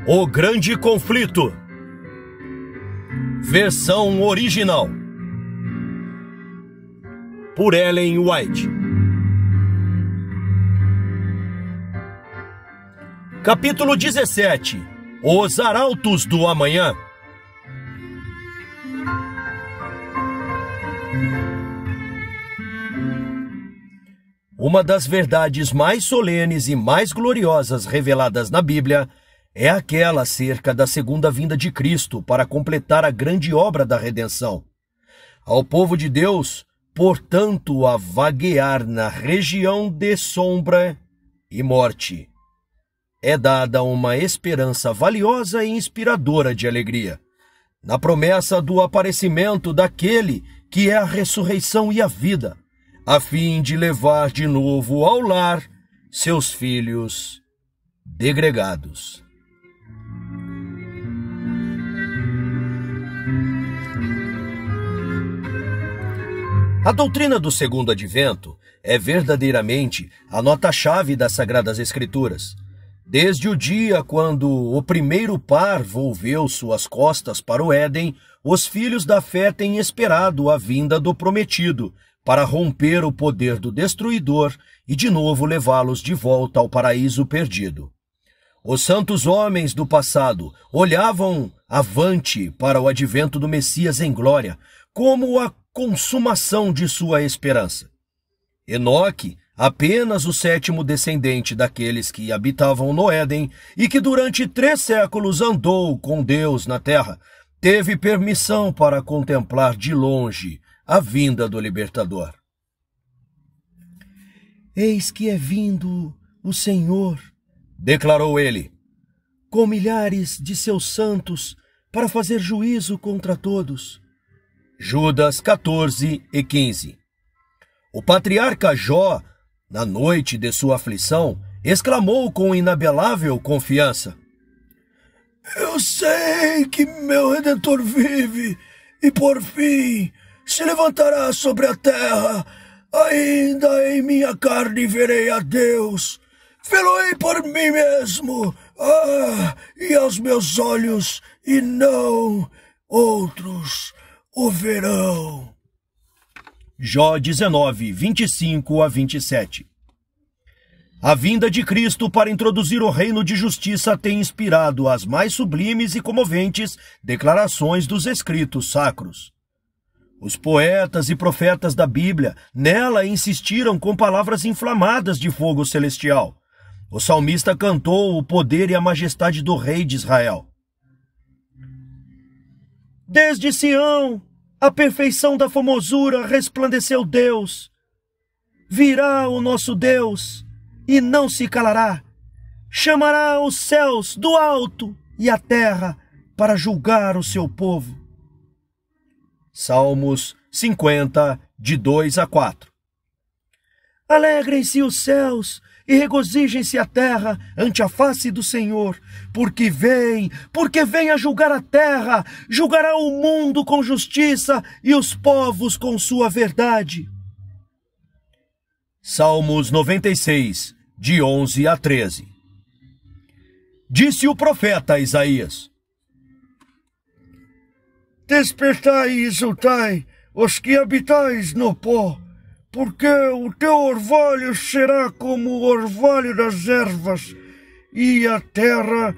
O Grande Conflito. Versão original. Por Ellen White. Capítulo 17. Os Arautos do Amanhã. Uma das verdades mais solenes e mais gloriosas reveladas na Bíblia é aquela acerca da segunda vinda de Cristo para completar a grande obra da redenção. Ao povo de Deus, portanto, a vaguear na região de sombra e morte, é dada uma esperança valiosa e inspiradora de alegria, na promessa do aparecimento daquele que é a ressurreição e a vida, a fim de levar de novo ao lar seus filhos degregados. A doutrina do segundo advento é verdadeiramente a nota-chave das Sagradas Escrituras. Desde o dia quando o primeiro par volveu suas costas para o Éden, os filhos da fé têm esperado a vinda do prometido para romper o poder do destruidor e de novo levá-los de volta ao paraíso perdido. Os santos homens do passado olhavam avante para o advento do Messias em glória, como a consumação de sua esperança. Enoque, apenas o sétimo descendente daqueles que habitavam no Éden e que durante 3 séculos andou com Deus na terra, teve permissão para contemplar de longe a vinda do libertador. "Eis que é vindo o Senhor", declarou ele, "com milhares de seus santos para fazer juízo contra todos." Judas 14 e 15. O patriarca Jó, na noite de sua aflição, exclamou com inabelável confiança: "Eu sei que meu Redentor vive e por fim se levantará sobre a terra. Ainda em minha carne verei a Deus. Vê-lo-ei por mim mesmo, e aos meus olhos, e não outros o verão." Jó 19, 25 a 27. A vinda de Cristo para introduzir o reino de justiça tem inspirado as mais sublimes e comoventes declarações dos escritos sacros. Os poetas e profetas da Bíblia nela insistiram com palavras inflamadas de fogo celestial. O salmista cantou o poder e a majestade do Rei de Israel. "Desde Sião, a perfeição da formosura, resplandeceu Deus. Virá o nosso Deus e não se calará. Chamará os céus do alto e a terra para julgar o seu povo." Salmos 50, de 2 a 4. "Alegrem-se os céus e regozijem-se a terra ante a face do Senhor, porque vem a julgar a terra, julgará o mundo com justiça e os povos com sua verdade." Salmos 96, de 11 a 13. Disse o profeta Isaías: "Despertai e exultai, os que habitais no pó, porque o teu orvalho será como o orvalho das ervas, e a terra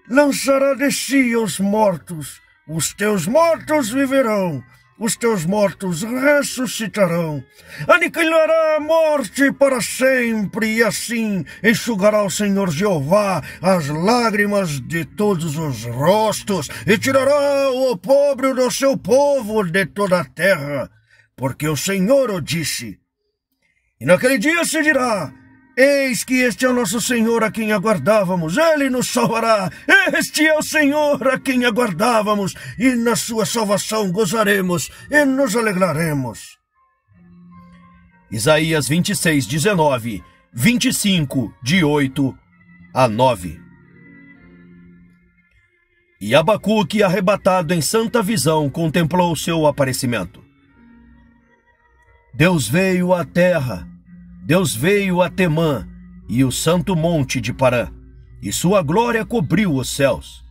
lançará de si os mortos. Os teus mortos viverão, os teus mortos ressuscitarão. Aniquilará a morte para sempre, e assim enxugará o Senhor Jeová as lágrimas de todos os rostos, e tirará o opróbrio do seu povo de toda a terra, porque o Senhor o disse. E naquele dia se dirá: eis que este é o nosso Senhor a quem aguardávamos, ele nos salvará. Este é o Senhor a quem aguardávamos, e na sua salvação gozaremos e nos alegraremos." Isaías 26, 19, 25, de 8 a 9. E Abacuque, arrebatado em santa visão, contemplou seu aparecimento. Deus veio à terra, Deus veio a Temã e o santo monte de Parã, e sua glória cobriu os céus.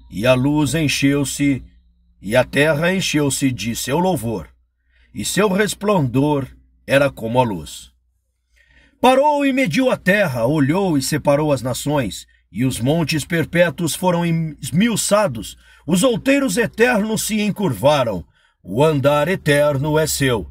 E a luz encheu-se, e a terra encheu-se de seu louvor, e seu resplendor era como a luz. Parou e mediu a terra, olhou e separou as nações, e os montes perpétuos foram esmiuçados, os outeiros eternos se encurvaram, o andar eterno é seu.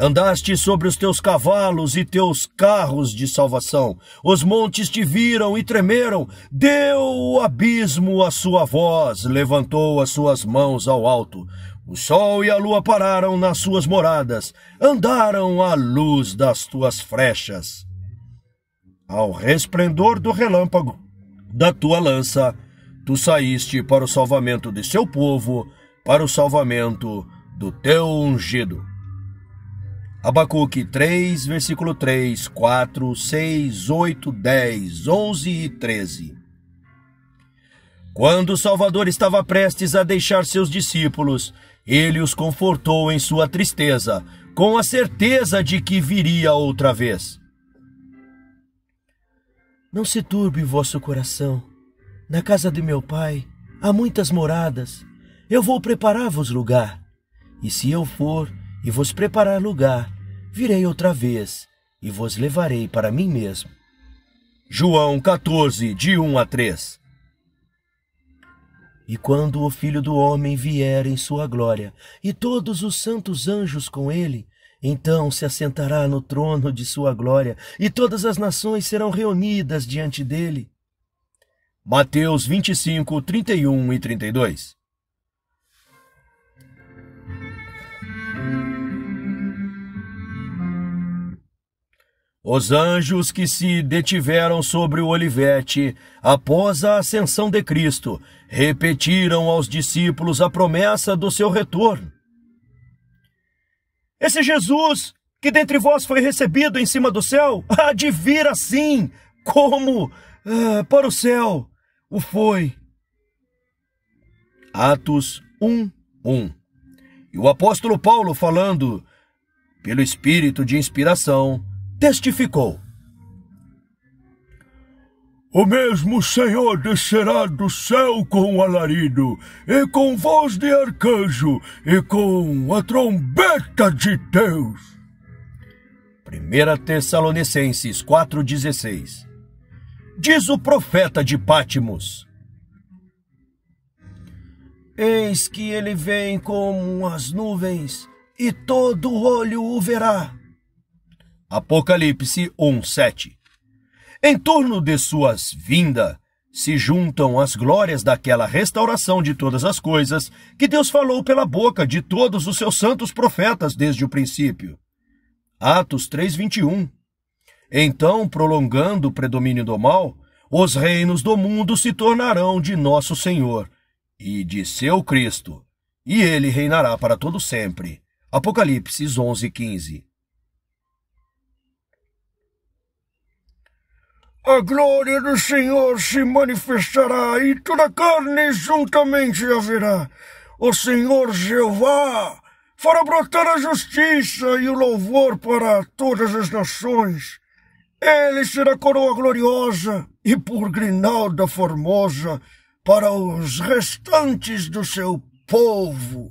Andaste sobre os teus cavalos e teus carros de salvação. Os montes te viram e tremeram. Deu o abismo a sua voz, levantou as suas mãos ao alto. O sol e a lua pararam nas suas moradas, andaram à luz das tuas frechas. Ao resplendor do relâmpago da tua lança, tu saíste para o salvamento de seu povo, para o salvamento do teu ungido. Abacuque 3, versículo 3, 4, 6, 8, 10, 11 e 13. Quando o Salvador estava prestes a deixar seus discípulos, ele os confortou em sua tristeza, com a certeza de que viria outra vez. Não se turbe o vosso coração. Na casa de meu Pai há muitas moradas. Eu vou preparar-vos lugar. E se eu for e vos preparar lugar, virei outra vez e vos levarei para mim mesmo. João 14, de 1 a 3. E quando o Filho do Homem vier em sua glória, e todos os santos anjos com ele, então se assentará no trono de sua glória, e todas as nações serão reunidas diante dele. Mateus 25, 31 e 32. Os anjos que se detiveram sobre o olivete após a ascensão de Cristo repetiram aos discípulos a promessa do seu retorno. Esse Jesus que dentre vós foi recebido em cima do céu, há de vir assim como para o céu o foi. Atos 1, 1. E o apóstolo Paulo, falando pelo Espírito de inspiração, testificou: O mesmo Senhor descerá do céu com alarido, e com voz de arcanjo, e com a trombeta de Deus. 1 Tessalonicenses 4,16. Diz o profeta de Pátimos: Eis que ele vem como as nuvens, e todo olho o verá. Apocalipse 1:7. Em torno de suas vindas se juntam as glórias daquela restauração de todas as coisas que Deus falou pela boca de todos os seus santos profetas desde o princípio. Atos 3:21. Então, prolongando o predomínio do mal, os reinos do mundo se tornarão de nosso Senhor e de seu Cristo, e ele reinará para todo sempre. Apocalipse 11:15. A glória do Senhor se manifestará, e toda carne juntamente a verá. O Senhor Jeová fará brotar a justiça e o louvor para todas as nações. Ele será coroa gloriosa e por grinalda formosa para os restantes do seu povo.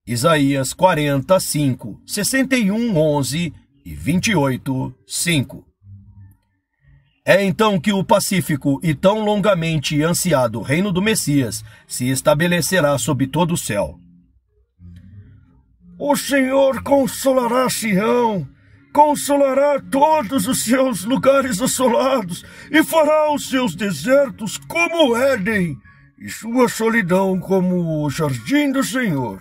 Isaías 45, 61, 11 e 28, 5. É então que o pacífico e tão longamente ansiado reino do Messias se estabelecerá sob todo o céu. O Senhor consolará Sião, consolará todos os seus lugares assolados e fará os seus desertos como Éden e sua solidão como o jardim do Senhor.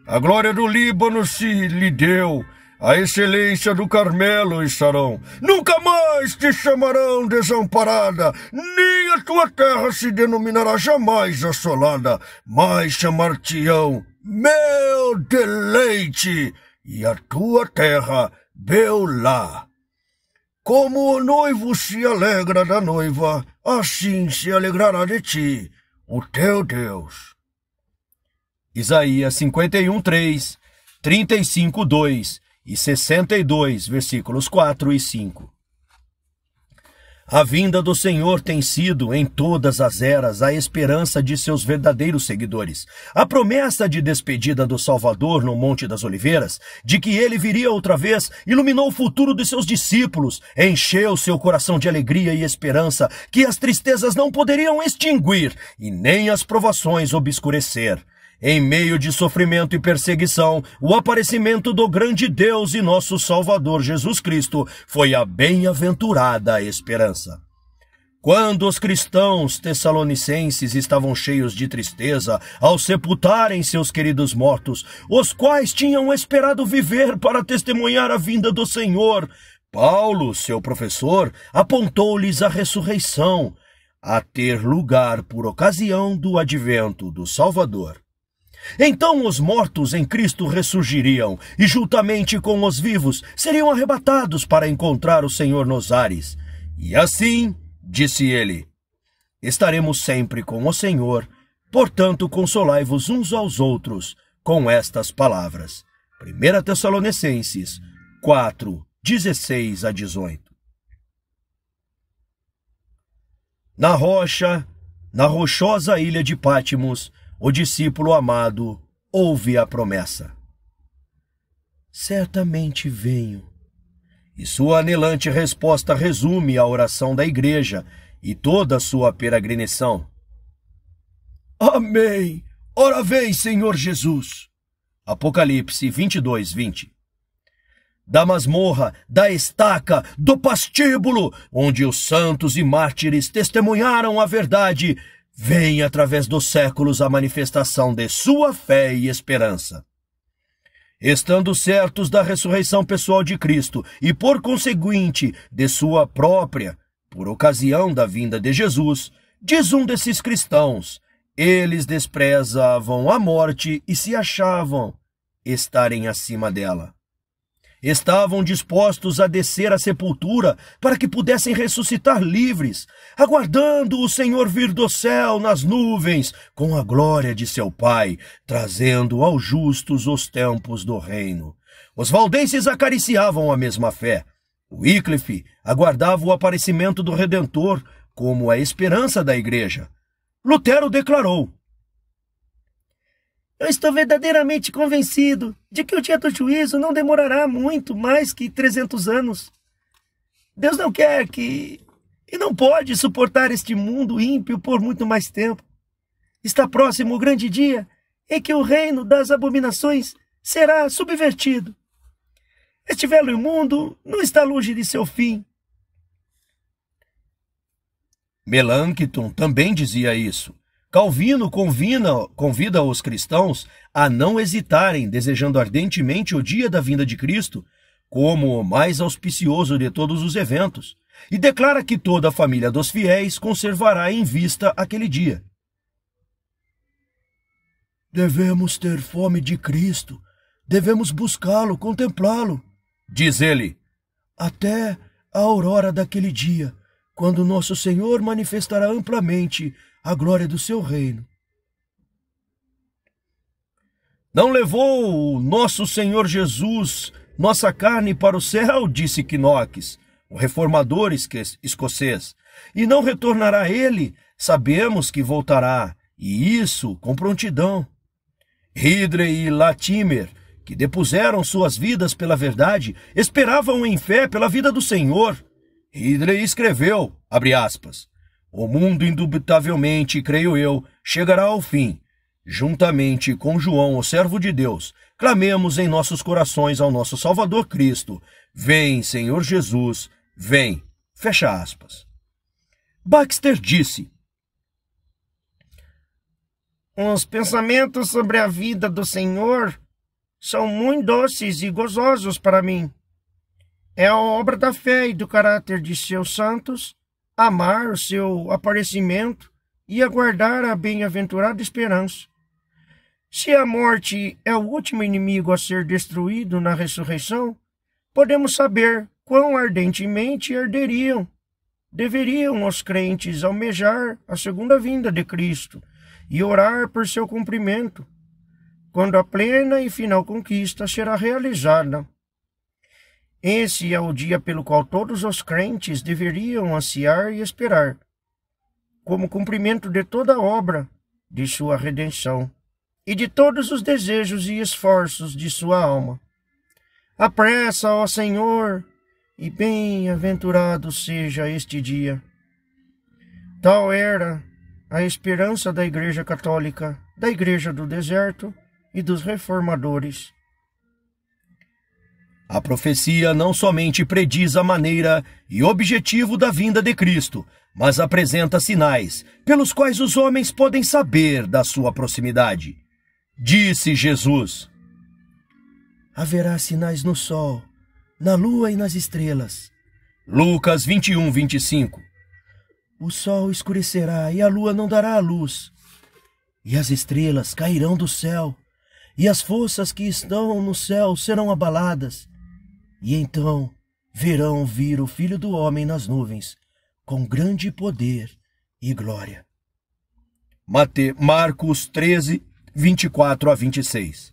A glória do Líbano se lhe deu, a excelência do Carmelo e Sarão. Nunca mais te chamarão desamparada, nem a tua terra se denominará jamais assolada, mas chamar-te-ão meu deleite, e a tua terra Beulá. Como o noivo se alegra da noiva, assim se alegrará de ti o teu Deus. Isaías 51, 3, 35, 2 e 62, versículos 4 e 5. A vinda do Senhor tem sido, em todas as eras, a esperança de seus verdadeiros seguidores. A promessa de despedida do Salvador no Monte das Oliveiras, de que ele viria outra vez, iluminou o futuro de seus discípulos, encheu seu coração de alegria e esperança que as tristezas não poderiam extinguir e nem as provações obscurecer. Em meio de sofrimento e perseguição, o aparecimento do grande Deus e nosso Salvador Jesus Cristo foi a bem-aventurada esperança. Quando os cristãos tessalonicenses estavam cheios de tristeza ao sepultarem seus queridos mortos, os quais tinham esperado viver para testemunhar a vinda do Senhor, Paulo, seu professor, apontou-lhes a ressurreição, a ter lugar por ocasião do advento do Salvador. Então os mortos em Cristo ressurgiriam e, juntamente com os vivos, seriam arrebatados para encontrar o Senhor nos ares. E assim, disse ele, estaremos sempre com o Senhor, portanto consolai-vos uns aos outros com estas palavras. 1 Tessalonicenses 4, 16 a 18. Na rochosa ilha de Pátimos, o discípulo amado ouve a promessa. Certamente venho. E sua anelante resposta resume a oração da igreja e toda a sua peregrinação. Amém! Ora vem, Senhor Jesus! Apocalipse 22, 20. Da masmorra, da estaca, do pastíbulo, onde os santos e mártires testemunharam a verdade, vem através dos séculos a manifestação de sua fé e esperança. Estando certos da ressurreição pessoal de Cristo e, por conseguinte, de sua própria, por ocasião da vinda de Jesus, diz um desses cristãos, eles desprezavam a morte e se achavam estarem acima dela. Estavam dispostos a descer à sepultura para que pudessem ressuscitar livres, aguardando o Senhor vir do céu nas nuvens com a glória de seu Pai, trazendo aos justos os tempos do reino. Os valdenses acariciavam a mesma fé. Wycliffe aguardava o aparecimento do Redentor como a esperança da igreja. Lutero declarou: eu estou verdadeiramente convencido de que o dia do juízo não demorará muito mais que 300 anos. Deus não quer e não pode suportar este mundo ímpio por muito mais tempo. Está próximo o grande dia em que o reino das abominações será subvertido. Este velho mundo não está longe de seu fim. Melanchthon também dizia isso. Calvino convida os cristãos a não hesitarem, desejando ardentemente o dia da vinda de Cristo como o mais auspicioso de todos os eventos, e declara que toda a família dos fiéis conservará em vista aquele dia. Devemos ter fome de Cristo, devemos buscá-lo, contemplá-lo, diz ele, até a aurora daquele dia, quando nosso Senhor manifestará amplamente a glória do seu reino. Não levou o nosso Senhor Jesus nossa carne para o céu, disse Knox, o reformador escocês, e não retornará ele, sabemos que voltará, e isso com prontidão. Ridley e Latimer, que depuseram suas vidas pela verdade, esperavam em fé pela vida do Senhor. Ridley escreveu, abre aspas, o mundo indubitavelmente, creio eu, chegará ao fim. Juntamente com João, o servo de Deus, clamemos em nossos corações ao nosso Salvador Cristo. Vem, Senhor Jesus, vem. Fecha aspas. Baxter disse: os pensamentos sobre a vida do Senhor são muito doces e gozosos para mim. É a obra da fé e do caráter de seus santos amar o seu aparecimento e aguardar a bem-aventurada esperança. Se a morte é o último inimigo a ser destruído na ressurreição, podemos saber quão ardentemente deveriam os crentes almejar a segunda vinda de Cristo e orar por seu cumprimento, quando a plena e final conquista será realizada. Esse é o dia pelo qual todos os crentes deveriam ansiar e esperar, como cumprimento de toda a obra de sua redenção e de todos os desejos e esforços de sua alma. Apressa, ó Senhor, e bem-aventurado seja este dia. Tal era a esperança da Igreja Católica, da Igreja do Deserto e dos reformadores. A profecia não somente prediz a maneira e objetivo da vinda de Cristo, mas apresenta sinais pelos quais os homens podem saber da sua proximidade. Disse Jesus: haverá sinais no sol, na lua e nas estrelas. Lucas 21, 25. O sol escurecerá e a lua não dará a luz, e as estrelas cairão do céu, e as forças que estão no céu serão abaladas. E então verão vir o Filho do Homem nas nuvens, com grande poder e glória. Marcos 13, 24 a 26.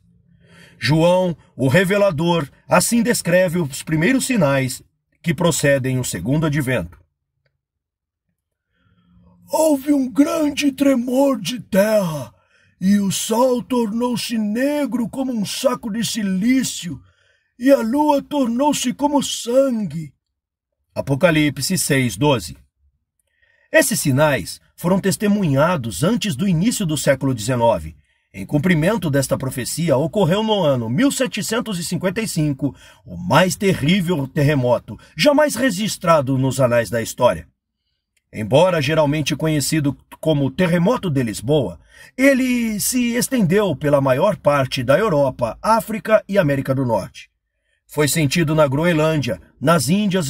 João, o revelador, assim descreve os primeiros sinais que procedem o segundo advento. Houve um grande tremor de terra, e o sol tornou-se negro como um saco de cilício, e a lua tornou-se como sangue. Apocalipse 6:12. Esses sinais foram testemunhados antes do início do século XIX. Em cumprimento desta profecia, ocorreu no ano 1755 o mais terrível terremoto jamais registrado nos anais da história. Embora geralmente conhecido como Terremoto de Lisboa, ele se estendeu pela maior parte da Europa, África e América do Norte. Foi sentido na Groenlândia, nas Índias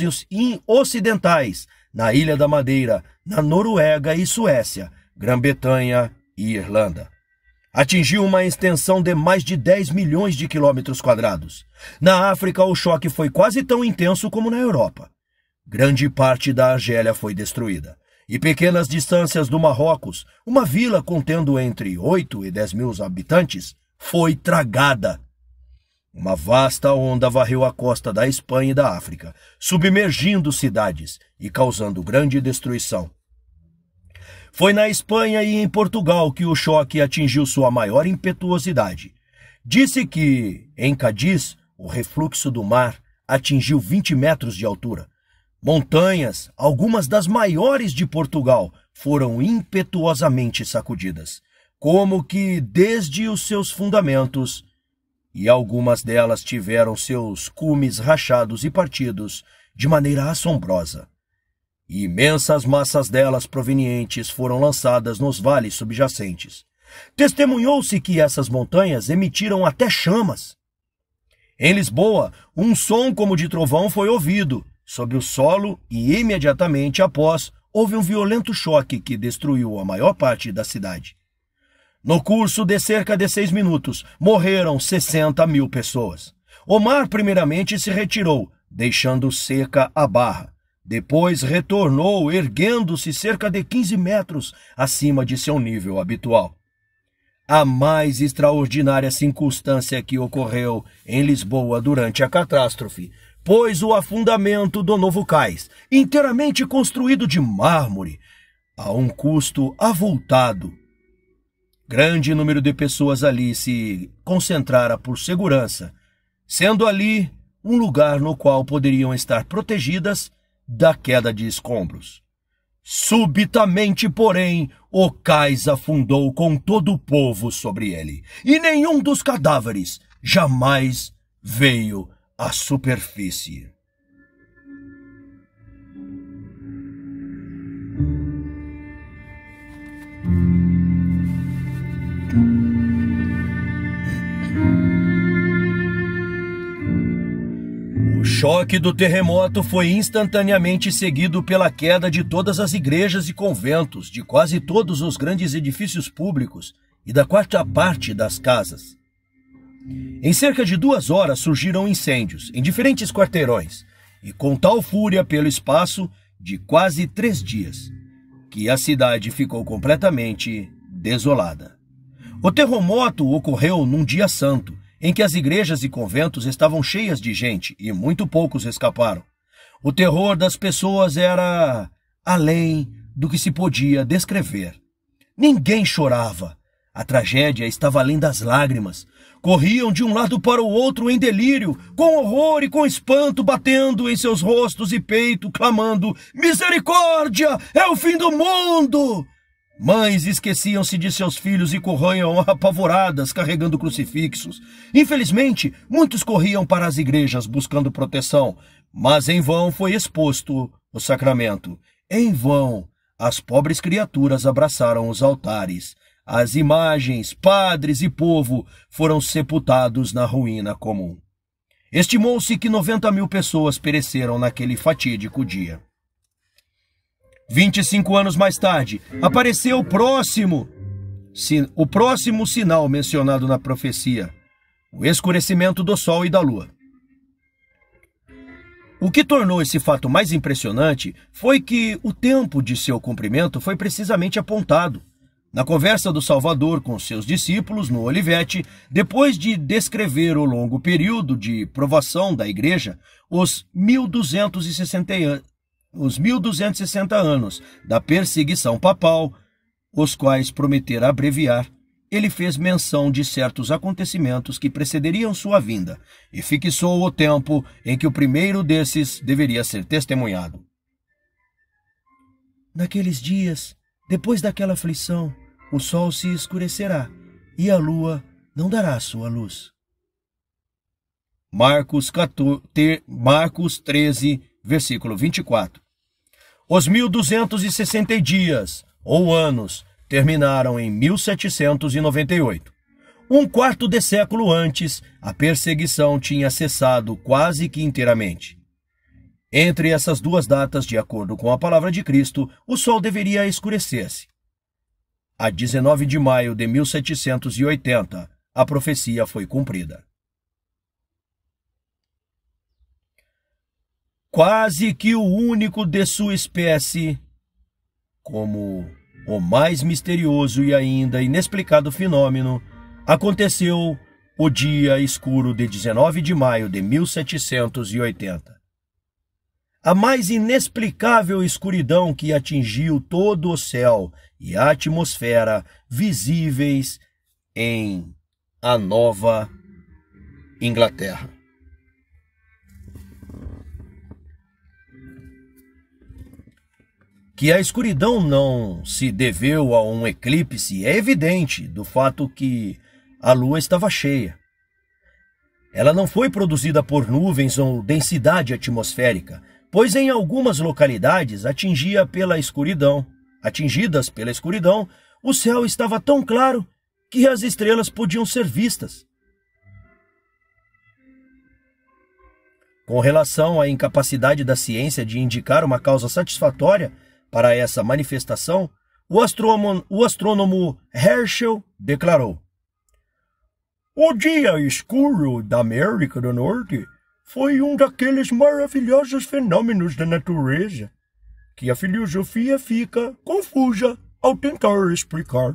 Ocidentais, na Ilha da Madeira, na Noruega e Suécia, Grã-Bretanha e Irlanda. Atingiu uma extensão de mais de 10 milhões de quilômetros quadrados. Na África, o choque foi quase tão intenso como na Europa. Grande parte da Argélia foi destruída, e pequenas distâncias do Marrocos, uma vila contendo entre 8 e 10 mil habitantes, foi tragada. Uma vasta onda varreu a costa da Espanha e da África, submergindo cidades e causando grande destruição. Foi na Espanha e em Portugal que o choque atingiu sua maior impetuosidade. Disse que, em Cádiz, o refluxo do mar atingiu 20 metros de altura. Montanhas, algumas das maiores de Portugal, foram impetuosamente sacudidas, como que desde os seus fundamentos, e algumas delas tiveram seus cumes rachados e partidos de maneira assombrosa. E imensas massas delas provenientes foram lançadas nos vales subjacentes. Testemunhou-se que essas montanhas emitiram até chamas. Em Lisboa, um som como de trovão foi ouvido sobre o solo e imediatamente após houve um violento choque que destruiu a maior parte da cidade. No curso de cerca de 6 minutos, morreram 60 mil pessoas. O mar primeiramente se retirou, deixando seca a barra. Depois retornou, erguendo-se cerca de 15 metros acima de seu nível habitual. A mais extraordinária circunstância que ocorreu em Lisboa durante a catástrofe, pois o afundamento do novo cais, inteiramente construído de mármore, a um custo avultado. Grande número de pessoas ali se concentrara por segurança, sendo ali um lugar no qual poderiam estar protegidas da queda de escombros. Subitamente, porém, o cais afundou com todo o povo sobre ele, e nenhum dos cadáveres jamais veio à superfície. O choque do terremoto foi instantaneamente seguido pela queda de todas as igrejas e conventos, de quase todos os grandes edifícios públicos e da quarta parte das casas. Em cerca de 2 horas surgiram incêndios em diferentes quarteirões, e com tal fúria pelo espaço de quase 3 dias, que a cidade ficou completamente desolada. O terremoto ocorreu num dia santo, em que as igrejas e conventos estavam cheias de gente e muito poucos escaparam. O terror das pessoas era além do que se podia descrever. Ninguém chorava. A tragédia estava além das lágrimas. Corriam de um lado para o outro em delírio, com horror e com espanto batendo em seus rostos e peito, clamando: misericórdia! É o fim do mundo! Mães esqueciam-se de seus filhos e corriam apavoradas, carregando crucifixos. Infelizmente, muitos corriam para as igrejas buscando proteção, mas em vão foi exposto o sacramento. Em vão, as pobres criaturas abraçaram os altares. As imagens, padres e povo foram sepultados na ruína comum. Estimou-se que 90.000 pessoas pereceram naquele fatídico dia. 25 anos mais tarde, apareceu o próximo sinal mencionado na profecia: o escurecimento do Sol e da Lua. O que tornou esse fato mais impressionante foi que o tempo de seu cumprimento foi precisamente apontado. Na conversa do Salvador com seus discípulos no Olivete, depois de descrever o longo período de provação da igreja, os 1260 anos da perseguição papal, os quais prometera abreviar, ele fez menção de certos acontecimentos que precederiam sua vinda e fixou o tempo em que o primeiro desses deveria ser testemunhado. Naqueles dias, depois daquela aflição, o sol se escurecerá e a lua não dará sua luz. Marcos 13, versículo 24. Os 1260 dias, ou anos, terminaram em 1798. Um quarto de século antes, a perseguição tinha cessado quase que inteiramente. Entre essas duas datas, de acordo com a palavra de Cristo, o sol deveria escurecer-se. A 19 de maio de 1780, a profecia foi cumprida. Quase que o único de sua espécie, como o mais misterioso e ainda inexplicado fenômeno, aconteceu o dia escuro de 19 de maio de 1780. A mais inexplicável escuridão que atingiu todo o céu e a atmosfera visíveis em a Nova Inglaterra. Que a escuridão não se deveu a um eclipse é evidente do fato que a lua estava cheia. Ela não foi produzida por nuvens ou densidade atmosférica, pois em algumas localidades atingidas pela escuridão, o céu estava tão claro que as estrelas podiam ser vistas. Com relação à incapacidade da ciência de indicar uma causa satisfatória para essa manifestação, o astrônomo Herschel declarou: "O dia escuro da América do Norte foi um daqueles maravilhosos fenômenos da natureza que a filosofia fica confusa ao tentar explicar."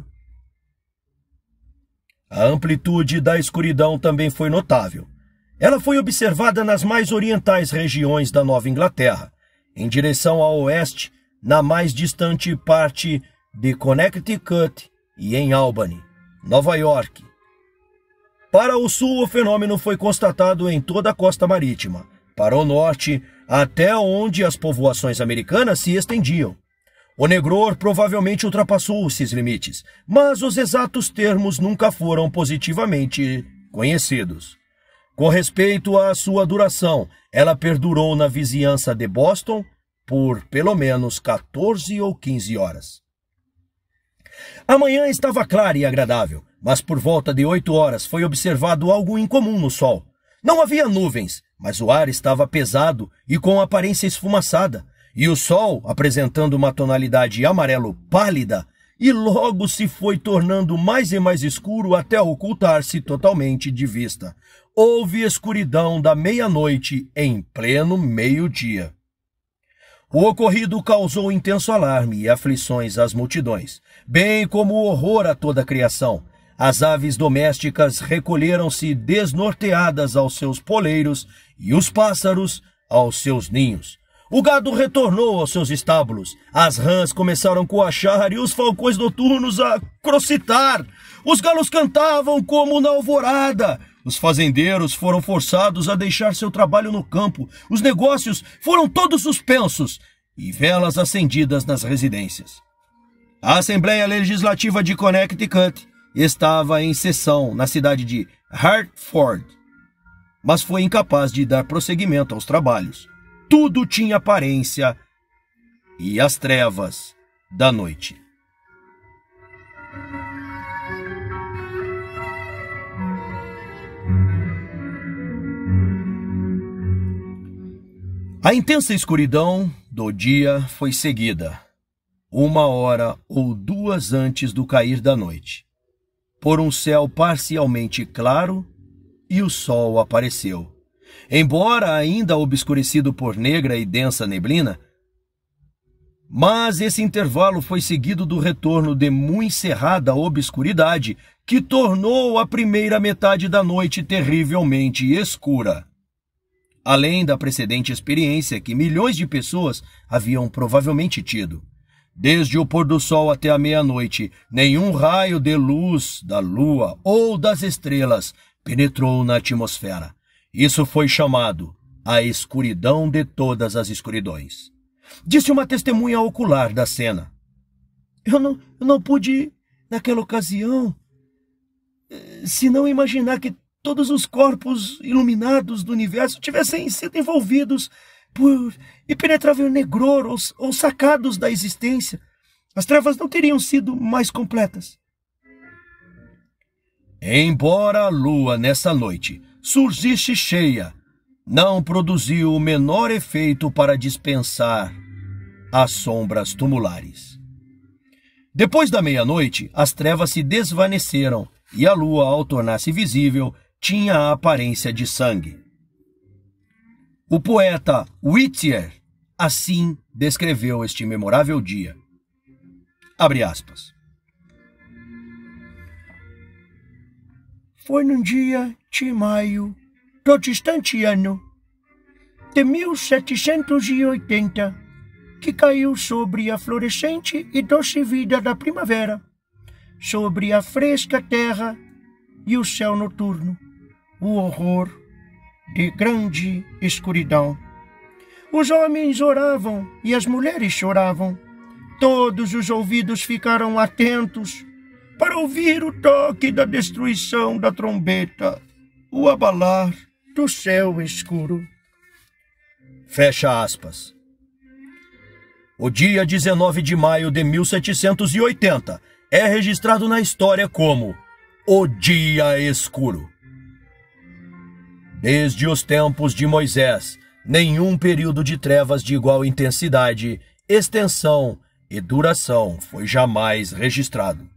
A amplitude da escuridão também foi notável. Ela foi observada nas mais orientais regiões da Nova Inglaterra, em direção ao oeste, na mais distante parte de Connecticut e em Albany, Nova York. Para o sul, o fenômeno foi constatado em toda a costa marítima, para o norte, até onde as povoações americanas se estendiam. O negror provavelmente ultrapassou esses limites, mas os exatos termos nunca foram positivamente conhecidos. Com respeito à sua duração, ela perdurou na vizinhança de Boston por pelo menos 14 ou 15 horas. A manhã estava clara e agradável, mas por volta de 8 horas foi observado algo incomum no sol. Não havia nuvens, mas o ar estava pesado e com aparência esfumaçada, e o sol apresentando uma tonalidade amarelo pálida, e logo se foi tornando mais e mais escuro até ocultar-se totalmente de vista. Houve escuridão da meia-noite em pleno meio-dia. O ocorrido causou intenso alarme e aflições às multidões, bem como horror a toda a criação. As aves domésticas recolheram-se desnorteadas aos seus poleiros e os pássaros aos seus ninhos. O gado retornou aos seus estábulos, as rãs começaram a coachar e os falcões noturnos a crocitar. Os galos cantavam como na alvorada. Os fazendeiros foram forçados a deixar seu trabalho no campo. Os negócios foram todos suspensos e velas acendidas nas residências. A Assembleia Legislativa de Connecticut estava em sessão na cidade de Hartford, mas foi incapaz de dar prosseguimento aos trabalhos. Tudo tinha aparência e as trevas da noite. A intensa escuridão do dia foi seguida, 1 ou 2 antes do cair da noite, por um céu parcialmente claro e o sol apareceu. Embora ainda obscurecido por negra e densa neblina, mas esse intervalo foi seguido do retorno de muito cerrada obscuridade que tornou a primeira metade da noite terrivelmente escura. Além da precedente experiência que milhões de pessoas haviam provavelmente tido. Desde o pôr do sol até a meia-noite, nenhum raio de luz da lua ou das estrelas penetrou na atmosfera. Isso foi chamado a escuridão de todas as escuridões. Disse uma testemunha ocular da cena. Eu não pude, naquela ocasião, senão imaginar que todos os corpos iluminados do universo tivessem sido envolvidos por impenetrável negror ou sacados da existência. As trevas não teriam sido mais completas. Embora a lua, nessa noite, surgisse cheia, não produziu o menor efeito para dispensar as sombras tumulares. Depois da meia-noite, as trevas se desvaneceram e a lua, ao tornar-se visível, tinha a aparência de sangue. O poeta Whittier assim descreveu este memorável dia. Abre aspas. Foi num dia de maio do distante ano de 1780 que caiu sobre a florescente e doce vida da primavera, sobre a fresca terra e o céu noturno, o horror de grande escuridão. Os homens oravam e as mulheres choravam. Todos os ouvidos ficaram atentos para ouvir o toque da destruição da trombeta, o abalar do céu escuro. Fecha aspas. O dia 19 de maio de 1780 é registrado na história como o Dia Escuro. Desde os tempos de Moisés, nenhum período de trevas de igual intensidade, extensão e duração foi jamais registrado.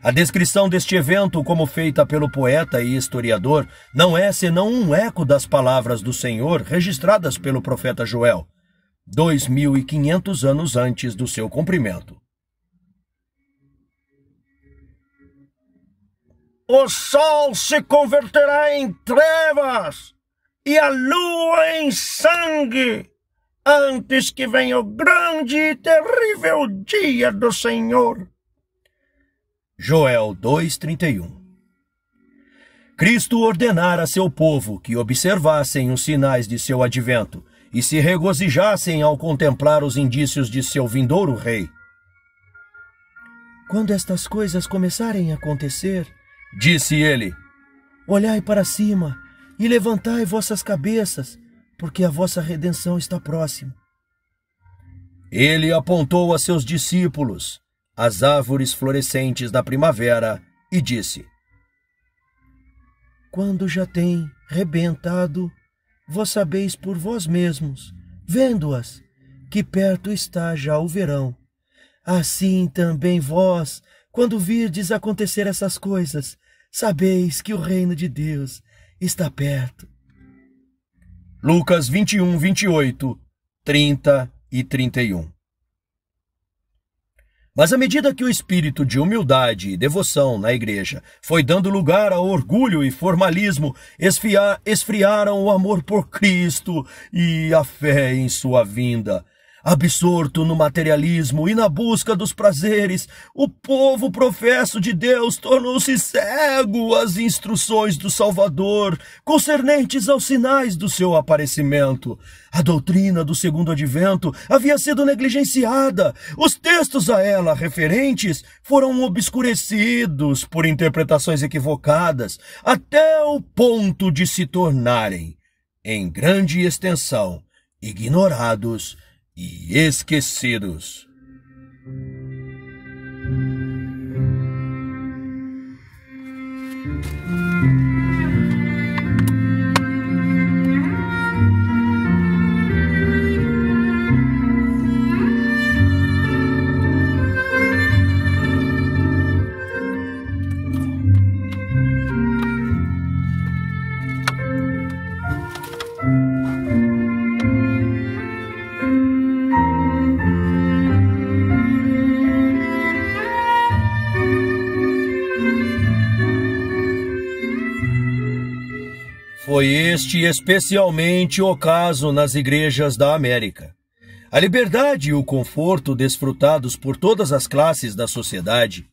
A descrição deste evento, como feita pelo poeta e historiador, não é senão um eco das palavras do Senhor registradas pelo profeta Joel, 2.500 anos antes do seu cumprimento. O sol se converterá em trevas e a lua em sangue, antes que venha o grande e terrível dia do Senhor. Joel 2:31. Cristo ordenara a seu povo que observassem os sinais de seu advento e se regozijassem ao contemplar os indícios de seu vindouro rei. Quando estas coisas começarem a acontecer, disse ele, olhai para cima e levantai vossas cabeças, porque a vossa redenção está próxima. Ele apontou a seus discípulos as árvores florescentes da primavera e disse, quando já tem rebentado, vós sabeis por vós mesmos, vendo-as, que perto está já o verão. Assim também vós, quando virdes acontecer essas coisas, sabeis que o reino de Deus está perto. Lucas 21:28, 30 e 31. Mas à medida que o espírito de humildade e devoção na igreja foi dando lugar ao orgulho e formalismo, esfriaram o amor por Cristo e a fé em sua vinda. Absorto no materialismo e na busca dos prazeres, o povo professo de Deus tornou-se cego às instruções do Salvador, concernentes aos sinais do seu aparecimento. A doutrina do segundo advento havia sido negligenciada. Os textos a ela referentes foram obscurecidos por interpretações equivocadas, até o ponto de se tornarem, em grande extensão, ignorados e esquecidos. Foi este especialmente o caso nas igrejas da América. A liberdade e o conforto desfrutados por todas as classes da sociedade,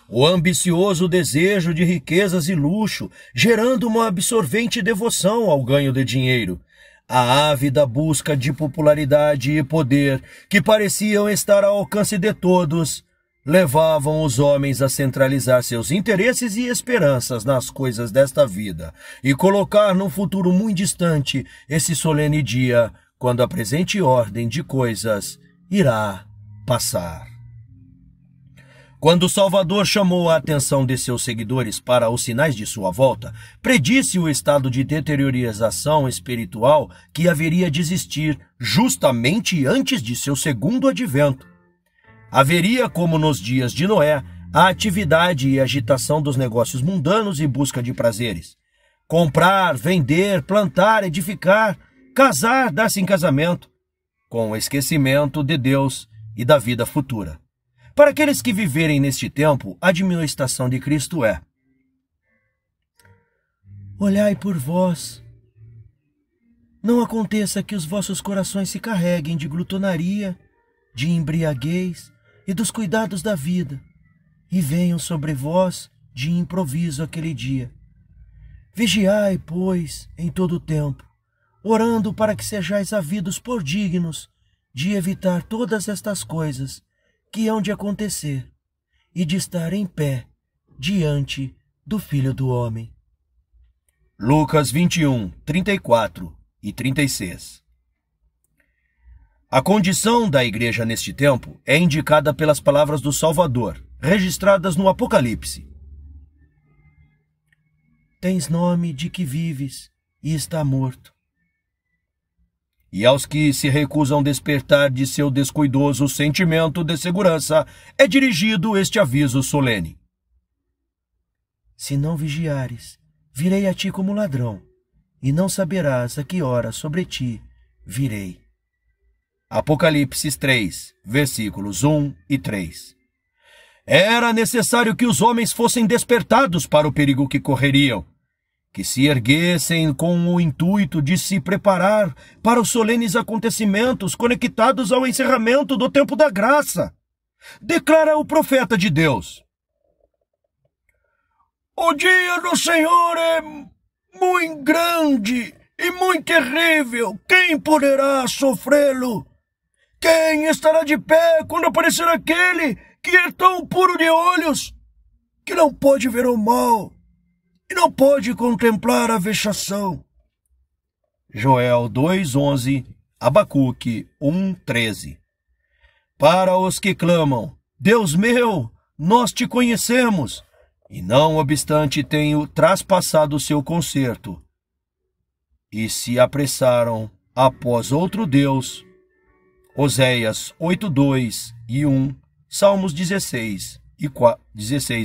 o ambicioso desejo de riquezas e luxo, gerando uma absorvente devoção ao ganho de dinheiro, a ávida busca de popularidade e poder, que pareciam estar ao alcance de todos, levavam os homens a centralizar seus interesses e esperanças nas coisas desta vida e colocar num futuro muito distante esse solene dia, quando a presente ordem de coisas irá passar. Quando o Salvador chamou a atenção de seus seguidores para os sinais de sua volta, predisse o estado de deteriorização espiritual que haveria de existir justamente antes de seu segundo advento. Haveria, como nos dias de Noé, a atividade e agitação dos negócios mundanos e busca de prazeres. Comprar, vender, plantar, edificar, casar, dar-se em casamento, com o esquecimento de Deus e da vida futura. Para aqueles que viverem neste tempo, a admoestação de Cristo é: olhai por vós. Não aconteça que os vossos corações se carreguem de glutonaria, de embriaguez e dos cuidados da vida, e venham sobre vós de improviso aquele dia. Vigiai, pois, em todo o tempo, orando para que sejais havidos por dignos de evitar todas estas coisas que hão de acontecer e de estar em pé diante do Filho do Homem. Lucas 21, 34 e 36. A condição da igreja neste tempo é indicada pelas palavras do Salvador, registradas no Apocalipse. Tens nome de que vives e está morto. E aos que se recusam despertar de seu descuidoso sentimento de segurança, é dirigido este aviso solene. Se não vigiares, virei a ti como ladrão, e não saberás a que hora sobre ti virei. Apocalipse 3, versículos 1 e 3. Era necessário que os homens fossem despertados para o perigo que correriam, que se erguessem com o intuito de se preparar para os solenes acontecimentos conectados ao encerramento do tempo da graça. Declara o profeta de Deus: o dia do Senhor é muito grande e muito terrível. Quem poderá sofrê-lo? Quem estará de pé quando aparecer aquele que é tão puro de olhos, que não pode ver o mal e não pode contemplar a vexação? Joel 2:11, Abacuque 1:13. Para os que clamam: Deus meu, nós te conhecemos, e não obstante tenho traspassado o seu concerto, e se apressaram após outro Deus. Oséias 8:2 e 1, Salmos 16,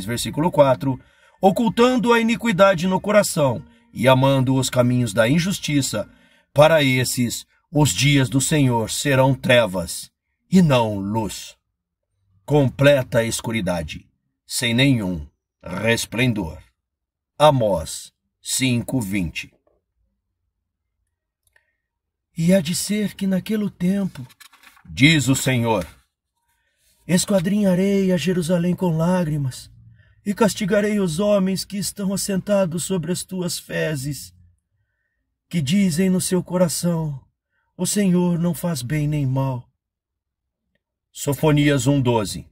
versículo 4, ocultando a iniquidade no coração e amando os caminhos da injustiça, para esses os dias do Senhor serão trevas e não luz. completa escuridade, sem nenhum resplendor. Amós 5:20. E há de ser que naquele tempo, diz o Senhor, esquadrinharei a Jerusalém com lágrimas, e castigarei os homens que estão assentados sobre as tuas fezes, que dizem no seu coração, o Senhor não faz bem nem mal. Sofonias 1:12.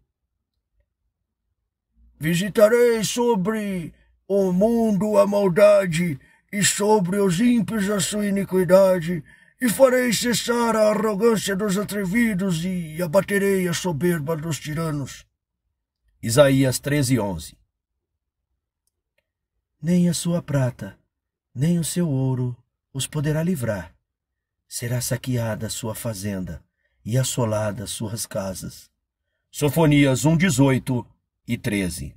Visitarei sobre o mundo a maldade, e sobre os ímpios a sua iniquidade, e farei cessar a arrogância dos atrevidos, e abaterei a soberba dos tiranos. Isaías 13:11. Nem a sua prata, nem o seu ouro os poderá livrar. Será saqueada a sua fazenda, e assolada as suas casas. Sofonias 1:18 e 13.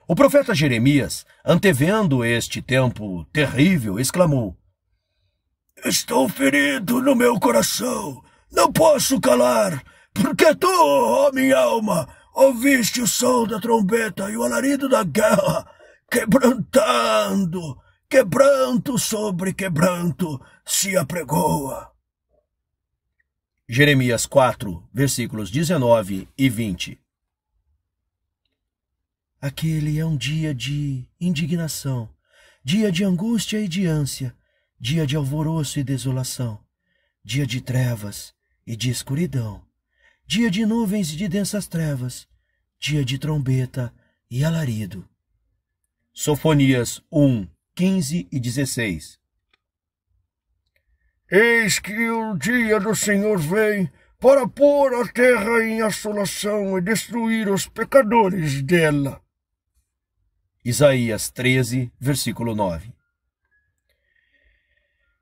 O profeta Jeremias, antevendo este tempo terrível, exclamou: Estou ferido no meu coração, não posso calar, porque tu, ó minha alma, ouviste o som da trombeta e o alarido da guerra, quebrantando, quebranto sobre quebranto se apregoa. Jeremias 4, versículos 19 e 20. Aquele é um dia de indignação, dia de angústia e de ânsia, dia de alvoroço e desolação, dia de trevas e de escuridão, dia de nuvens e de densas trevas, dia de trombeta e alarido. Sofonias 1, 15 e 16. Eis que o dia do Senhor vem para pôr a terra em assolação e destruir os pecadores dela. Isaías 13, versículo 9.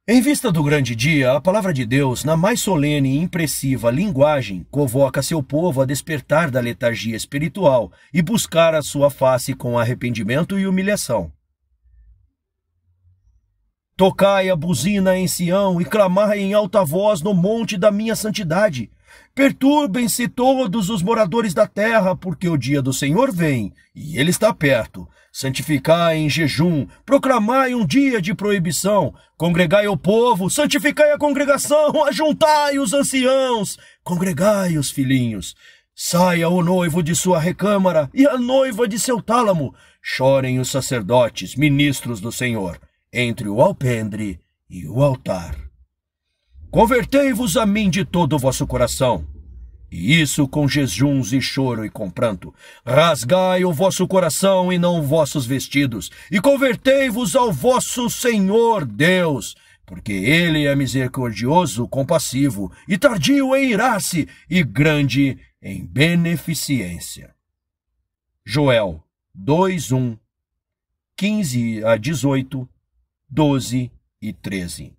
Em vista do grande dia, a palavra de Deus, na mais solene e impressiva linguagem, convoca seu povo a despertar da letargia espiritual e buscar a sua face com arrependimento e humilhação. Tocai a buzina em Sião e clamai em alta voz no monte da minha santidade. Perturbem-se todos os moradores da terra, porque o dia do Senhor vem, e ele está perto. Santificai em jejum, proclamai um dia de proibição, congregai o povo, santificai a congregação, ajuntai os anciãos, congregai os filhinhos. Saia o noivo de sua recâmara e a noiva de seu tálamo. Chorem os sacerdotes, ministros do Senhor, entre o alpendre e o altar. Convertei-vos a mim de todo o vosso coração, e isso com jejuns e choro e com pranto. Rasgai o vosso coração e não vossos vestidos, e convertei-vos ao vosso Senhor Deus, porque ele é misericordioso, compassivo, e tardio em irar-se, e grande em beneficência. Joel 2:1, 15 a 18, 12 e 13.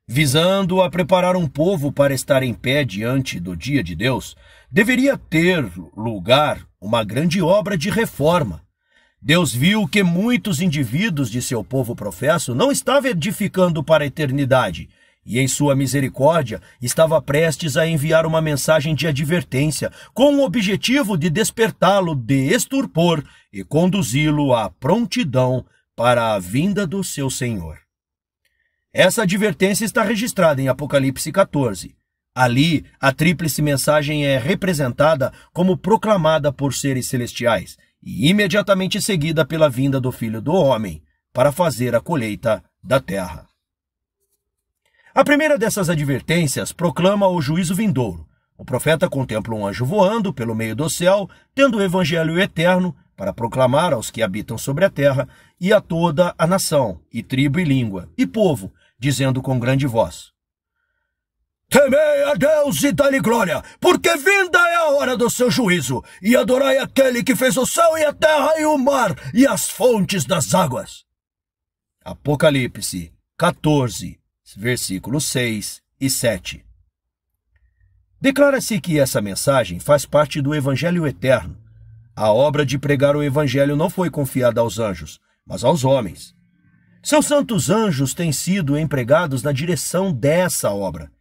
Visando a preparar um povo para estar em pé diante do dia de Deus, deveria ter lugar uma grande obra de reforma. Deus viu que muitos indivíduos de seu povo professo não estavam edificando para a eternidade, e em sua misericórdia estava prestes a enviar uma mensagem de advertência, com o objetivo de despertá-lo de estupor e conduzi-lo à prontidão para a vinda do seu Senhor. Essa advertência está registrada em Apocalipse 14. Ali, a tríplice mensagem é representada como proclamada por seres celestiais e imediatamente seguida pela vinda do Filho do Homem para fazer a colheita da terra. A primeira dessas advertências proclama o juízo vindouro. O profeta contempla um anjo voando pelo meio do céu, tendo o evangelho eterno para proclamar aos que habitam sobre a terra e a toda a nação, e tribo e língua, e povo, dizendo com grande voz: Temei a Deus e dai-lhe glória, porque vinda é a hora do seu juízo, e adorai aquele que fez o céu e a terra e o mar e as fontes das águas. Apocalipse 14, versículos 6 e 7. Declara-se que essa mensagem faz parte do Evangelho eterno. A obra de pregar o Evangelho não foi confiada aos anjos, mas aos homens. Seus santos anjos têm sido empregados na direção dessa obra.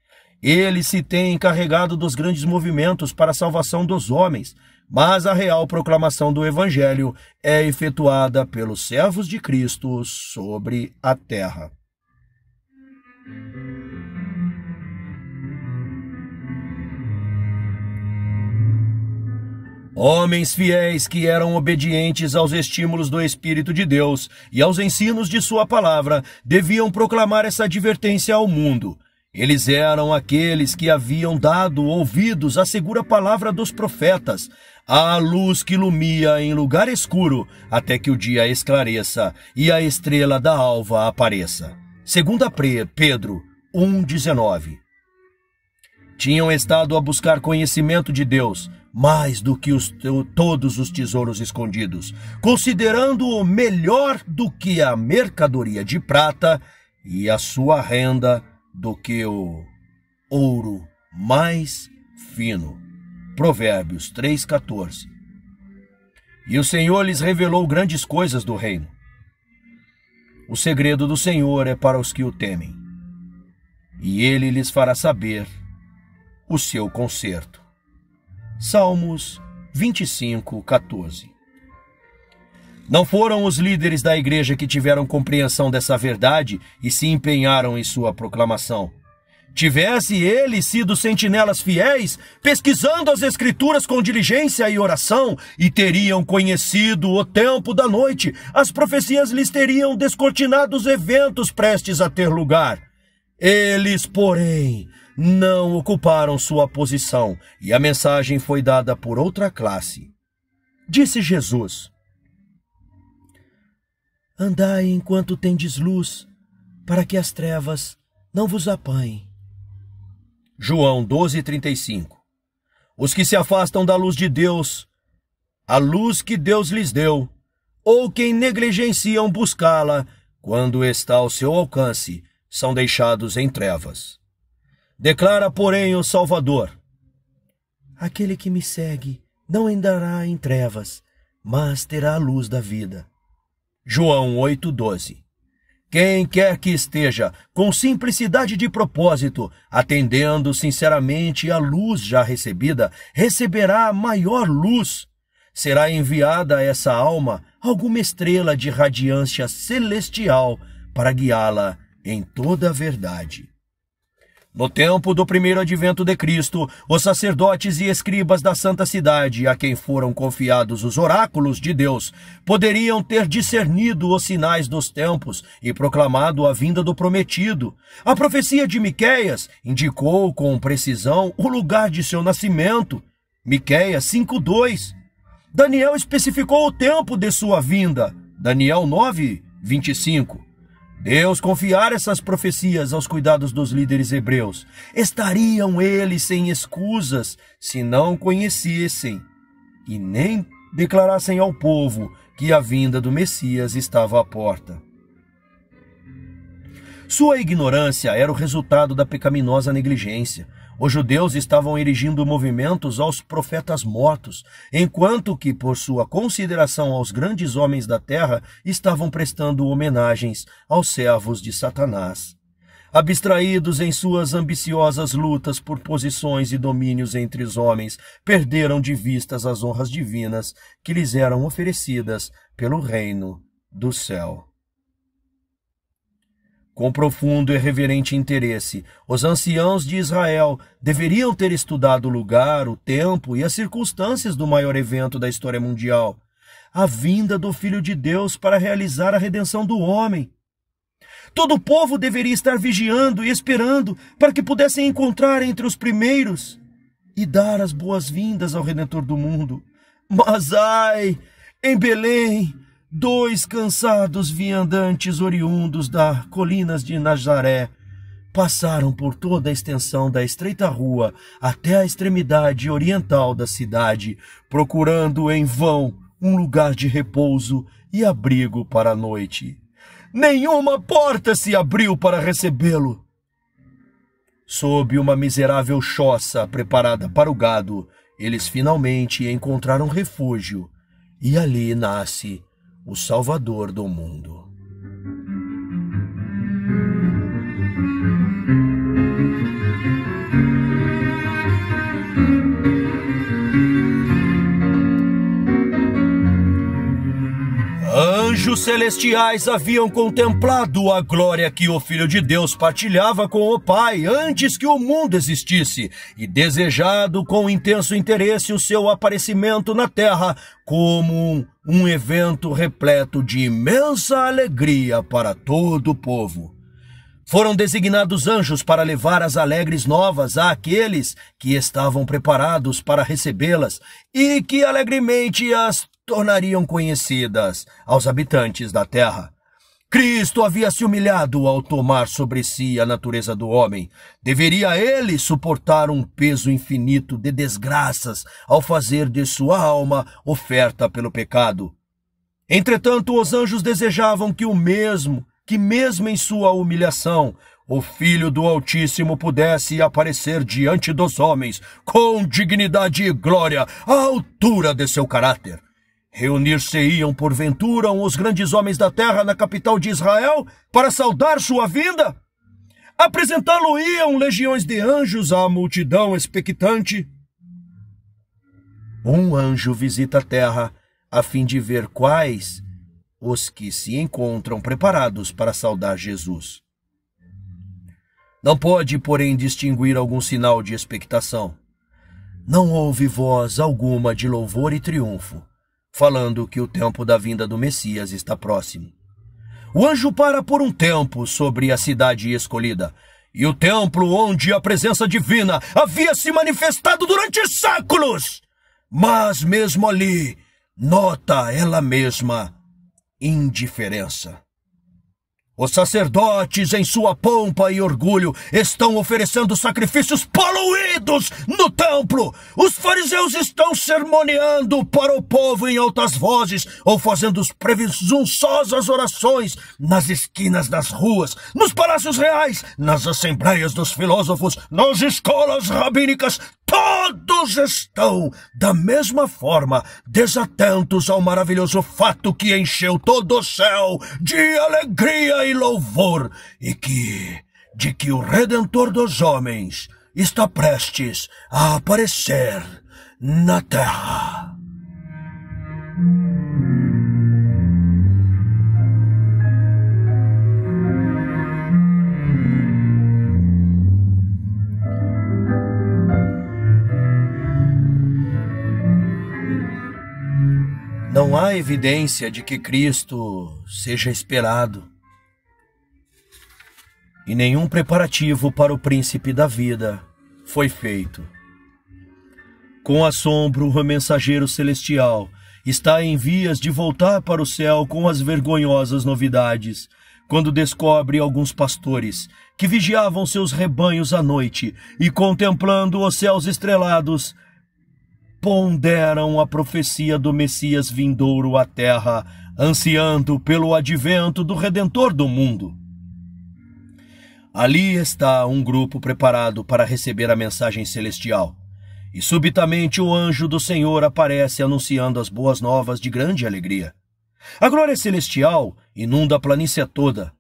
Ele se tem encarregado dos grandes movimentos para a salvação dos homens, mas a real proclamação do Evangelho é efetuada pelos servos de Cristo sobre a terra. Homens fiéis que eram obedientes aos estímulos do Espírito de Deus e aos ensinos de sua palavra deviam proclamar essa advertência ao mundo. Eles eram aqueles que haviam dado ouvidos à segura palavra dos profetas, à luz que ilumia em lugar escuro até que o dia esclareça e a estrela da alva apareça. 2 Pedro 1,19. Tinham estado a buscar conhecimento de Deus, mais do que todos os tesouros escondidos, considerando-o melhor do que a mercadoria de prata e a sua renda do que o ouro mais fino. Provérbios 3,14. E o Senhor lhes revelou grandes coisas do reino. O segredo do Senhor é para os que o temem, e ele lhes fará saber o seu conserto. Salmos 25:14. Não foram os líderes da igreja que tiveram compreensão dessa verdade e se empenharam em sua proclamação. Tivesse eles sido sentinelas fiéis, pesquisando as Escrituras com diligência e oração, e teriam conhecido o tempo da noite, as profecias lhes teriam descortinado os eventos prestes a ter lugar. Eles, porém, não ocuparam sua posição, e a mensagem foi dada por outra classe. Disse Jesus: andai enquanto tendes luz, para que as trevas não vos apanhem. João 12:35. Os que se afastam da luz de Deus, a luz que Deus lhes deu, ou quem negligenciam buscá-la quando está ao seu alcance, são deixados em trevas. Declara, porém, o Salvador: aquele que me segue não andará em trevas, mas terá a luz da vida. João 8:12. Quem quer que esteja com simplicidade de propósito, atendendo sinceramente à luz já recebida, receberá maior luz. Será enviada a essa alma alguma estrela de radiância celestial para guiá-la em toda a verdade. No tempo do primeiro advento de Cristo, os sacerdotes e escribas da santa cidade, a quem foram confiados os oráculos de Deus, poderiam ter discernido os sinais dos tempos e proclamado a vinda do prometido. A profecia de Miqueias indicou com precisão o lugar de seu nascimento. Miqueias 5:2. Daniel especificou o tempo de sua vinda. Daniel 9:25. Deus confiara essas profecias aos cuidados dos líderes hebreus. Estariam eles sem escusas se não conhecessem e nem declarassem ao povo que a vinda do Messias estava à porta. Sua ignorância era o resultado da pecaminosa negligência. Os judeus estavam erigindo movimentos aos profetas mortos, enquanto que, por sua consideração aos grandes homens da terra, estavam prestando homenagens aos servos de Satanás. Abstraídos em suas ambiciosas lutas por posições e domínios entre os homens, perderam de vistas as honras divinas que lhes eram oferecidas pelo reino do céu. Com profundo e reverente interesse, os anciãos de Israel deveriam ter estudado o lugar, o tempo e as circunstâncias do maior evento da história mundial, a vinda do Filho de Deus para realizar a redenção do homem. Todo o povo deveria estar vigiando e esperando para que pudessem encontrar entre os primeiros e dar as boas-vindas ao Redentor do mundo. Mas ai, em Belém, 2 cansados viandantes oriundos das colinas de Nazaré passaram por toda a extensão da estreita rua até a extremidade oriental da cidade, procurando em vão um lugar de repouso e abrigo para a noite. Nenhuma porta se abriu para recebê-lo. Sob uma miserável choça preparada para o gado, eles finalmente encontraram refúgio, e ali nasce o Salvador do mundo. anjos celestiais haviam contemplado a glória que o Filho de Deus partilhava com o Pai antes que o mundo existisse, e desejado com intenso interesse o seu aparecimento na terra como um evento repleto de imensa alegria para todo o povo. Foram designados anjos para levar as alegres novas àqueles que estavam preparados para recebê-las e que alegremente as tornariam conhecidas aos habitantes da terra. Cristo havia se humilhado ao tomar sobre si a natureza do homem. Deveria ele suportar um peso infinito de desgraças ao fazer de sua alma oferta pelo pecado. Entretanto, os anjos desejavam que mesmo em sua humilhação, o Filho do Altíssimo pudesse aparecer diante dos homens com dignidade e glória à altura de seu caráter. Reunir-se-iam, porventura, os grandes homens da terra na capital de Israel para saudar sua vinda? Apresentá-lo-iam legiões de anjos à multidão expectante? Um anjo visita a terra a fim de ver quais os que se encontram preparados para saudar Jesus. Não pode, porém, distinguir algum sinal de expectação. Não houve voz alguma de louvor e triunfo, falando que o tempo da vinda do Messias está próximo. O anjo para por um tempo sobre a cidade escolhida, e o templo onde a presença divina havia se manifestado durante séculos. Mas mesmo ali, nota ela mesma indiferença. Os sacerdotes, em sua pompa e orgulho, estão oferecendo sacrifícios poluídos no templo. Os fariseus estão sermoneando para o povo em altas vozes ou fazendo presunçosas orações nas esquinas das ruas, nos palácios reais, nas assembleias dos filósofos, nas escolas rabínicas. Todos estão, da mesma forma, desatentos ao maravilhoso fato que encheu todo o céu de alegria e louvor, de que o Redentor dos homens está prestes a aparecer na terra. Não há evidência de que Cristo seja esperado, e nenhum preparativo para o príncipe da vida foi feito. Com assombro, o mensageiro celestial está em vias de voltar para o céu com as vergonhosas novidades, quando descobre alguns pastores que vigiavam seus rebanhos à noite e, contemplando os céus estrelados, ponderam a profecia do Messias vindouro à terra, ansiando pelo advento do Redentor do mundo. Ali está um grupo preparado para receber a mensagem celestial, e subitamente o anjo do Senhor aparece anunciando as boas novas de grande alegria. A glória celestial inunda a planície toda.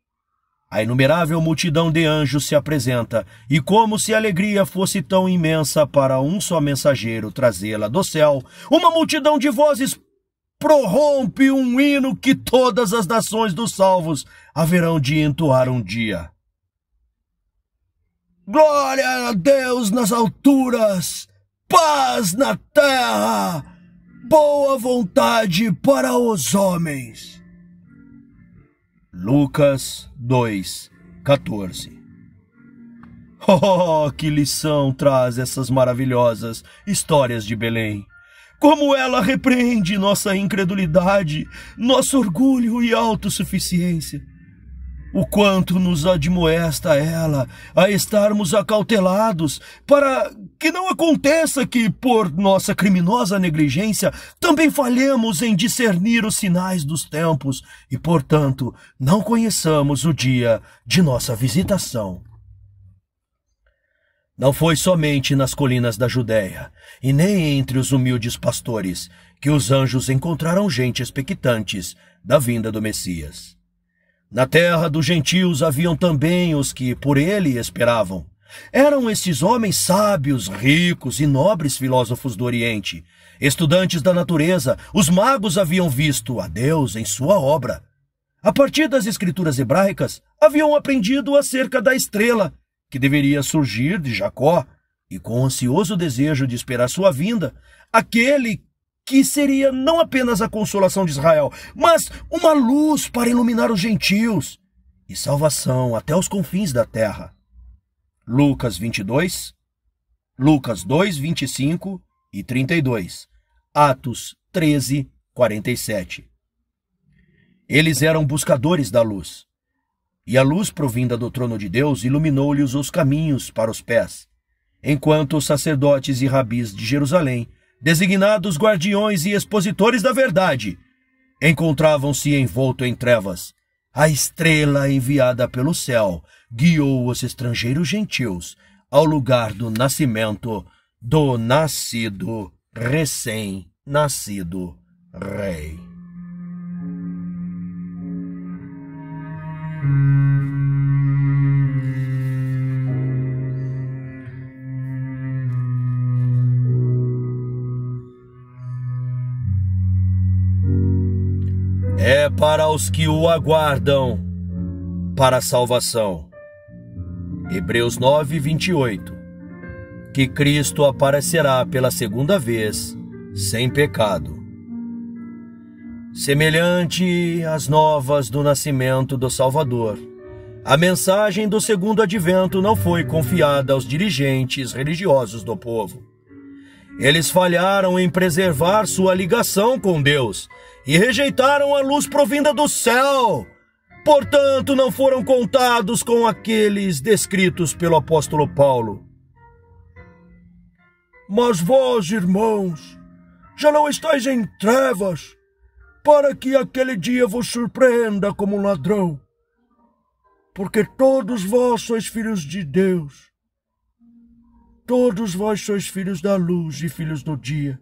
A inumerável multidão de anjos se apresenta, e como se a alegria fosse tão imensa para um só mensageiro trazê-la do céu, uma multidão de vozes prorrompe um hino que todas as nações dos salvos haverão de entoar um dia. Glória a Deus nas alturas, paz na terra, boa vontade para os homens. Lucas 2:14. Oh, que lição traz essas maravilhosas histórias de Belém! Como ela repreende nossa incredulidade, nosso orgulho e autossuficiência! O quanto nos admoesta ela a estarmos acautelados para que não aconteça que, por nossa criminosa negligência, também falhemos em discernir os sinais dos tempos e, portanto, não conheçamos o dia de nossa visitação. Não foi somente nas colinas da Judéia, e nem entre os humildes pastores, que os anjos encontraram gente expectantes da vinda do Messias. Na terra dos gentios haviam também os que por ele esperavam. Eram esses homens sábios, ricos e nobres filósofos do Oriente. Estudantes da natureza, os magos haviam visto a Deus em sua obra. a partir das escrituras hebraicas, haviam aprendido acerca da estrela que deveria surgir de Jacó, e com ansioso desejo de esperar sua vinda, aquele que seria não apenas a consolação de Israel, mas uma luz para iluminar os gentios e salvação até os confins da terra. Lucas 22, Lucas 2, 25 e 32, Atos 13, 47. Eles eram buscadores da luz, e a luz provinda do trono de Deus iluminou-lhes os caminhos para os pés, enquanto os sacerdotes e rabis de Jerusalém, designados guardiões e expositores da verdade, encontravam-se envolto em trevas. A estrela enviada pelo céu guiou os estrangeiros gentios ao lugar do nascimento do nascido, recém-nascido rei. É para os que o aguardam para a salvação. Hebreus 9, 28. Que Cristo aparecerá pela segunda vez, sem pecado. Semelhante às novas do nascimento do Salvador, a mensagem do segundo advento não foi confiada aos dirigentes religiosos do povo. Eles falharam em preservar sua ligação com Deus e rejeitaram a luz provinda do céu. Portanto, não foram contados com aqueles descritos pelo apóstolo Paulo. Mas vós, irmãos, já não estáis em trevas, para que aquele dia vos surpreenda como um ladrão. Porque todos vós sois filhos de Deus. Todos vós sois filhos da luz e filhos do dia.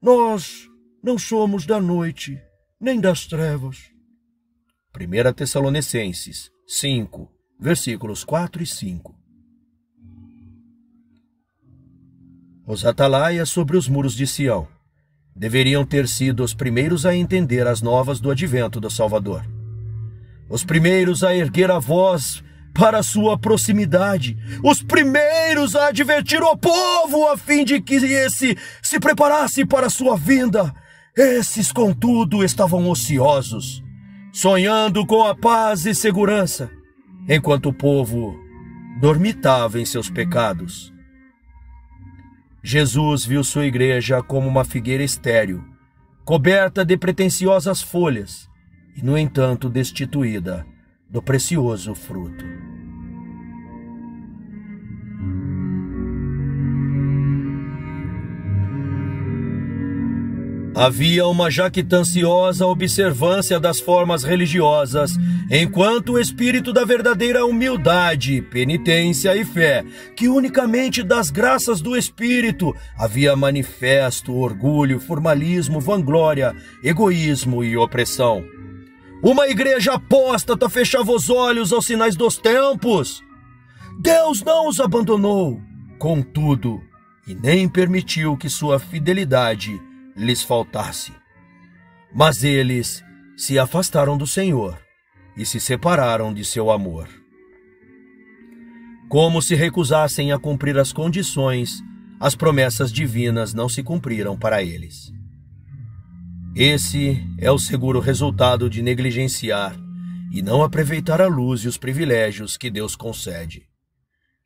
Nós não somos da noite, nem das trevas. 1 Tessalonicenses 5, versículos 4 e 5. Os atalaias sobre os muros de Sião deveriam ter sido os primeiros a entender as novas do advento do Salvador. Os primeiros a erguer a voz para sua proximidade. Os primeiros a advertir o povo a fim de que esse se preparasse para sua vinda. Esses, contudo, estavam ociosos, sonhando com a paz e segurança, enquanto o povo dormitava em seus pecados. Jesus viu sua igreja como uma figueira estéril, coberta de pretensiosas folhas e, no entanto, destituída do precioso fruto. Havia uma jactanciosa observância das formas religiosas, enquanto o espírito da verdadeira humildade, penitência e fé, que unicamente das graças do Espírito havia manifesto orgulho, formalismo, vanglória, egoísmo e opressão. Uma igreja apóstata fechava os olhos aos sinais dos tempos. Deus não os abandonou, contudo, e nem permitiu que sua fidelidade lhes faltasse. Mas eles se afastaram do Senhor e se separaram de seu amor. Como se recusassem a cumprir as condições, as promessas divinas não se cumpriram para eles. Esse é o seguro resultado de negligenciar e não aproveitar a luz e os privilégios que Deus concede.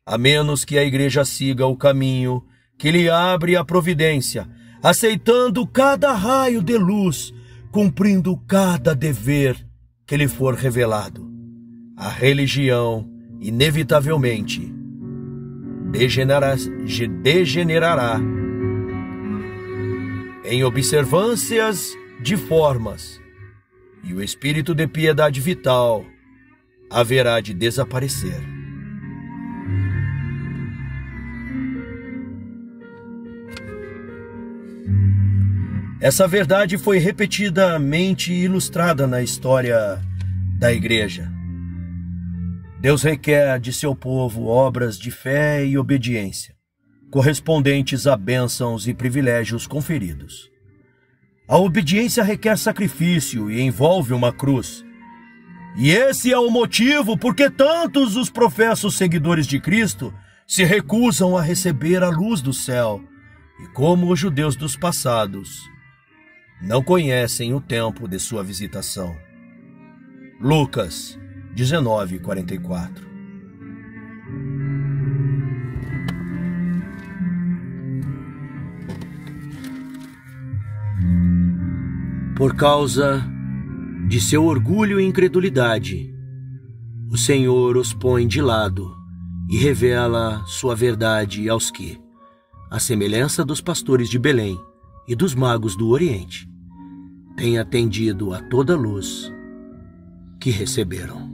A menos que a igreja siga o caminho que lhe abre a providência, aceitando cada raio de luz, cumprindo cada dever que lhe for revelado, a religião, inevitavelmente, degenerará em observâncias de formas, e o espírito de piedade vital haverá de desaparecer. Essa verdade foi repetidamente ilustrada na história da igreja. Deus requer de seu povo obras de fé e obediência, correspondentes a bênçãos e privilégios conferidos. A obediência requer sacrifício e envolve uma cruz. E esse é o motivo por que tantos os professos seguidores de Cristo se recusam a receber a luz do céu, e como os judeus dos passados não conhecem o tempo de sua visitação. Lucas 19:44. Por causa de seu orgulho e incredulidade, o Senhor os põe de lado e revela sua verdade aos que, à semelhança dos pastores de Belém e dos magos do Oriente, têm atendido a toda luz que receberam.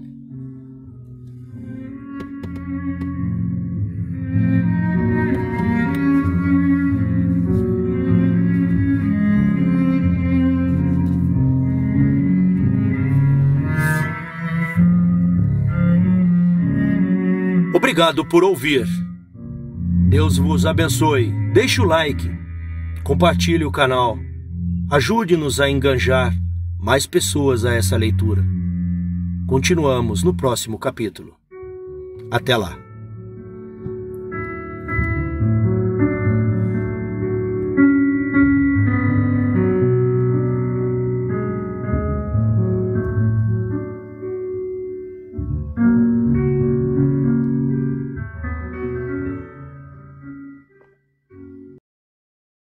Obrigado por ouvir. Deus vos abençoe. Deixe o like, compartilhe o canal. Ajude-nos a enganjar mais pessoas a essa leitura. Continuamos no próximo capítulo. Até lá.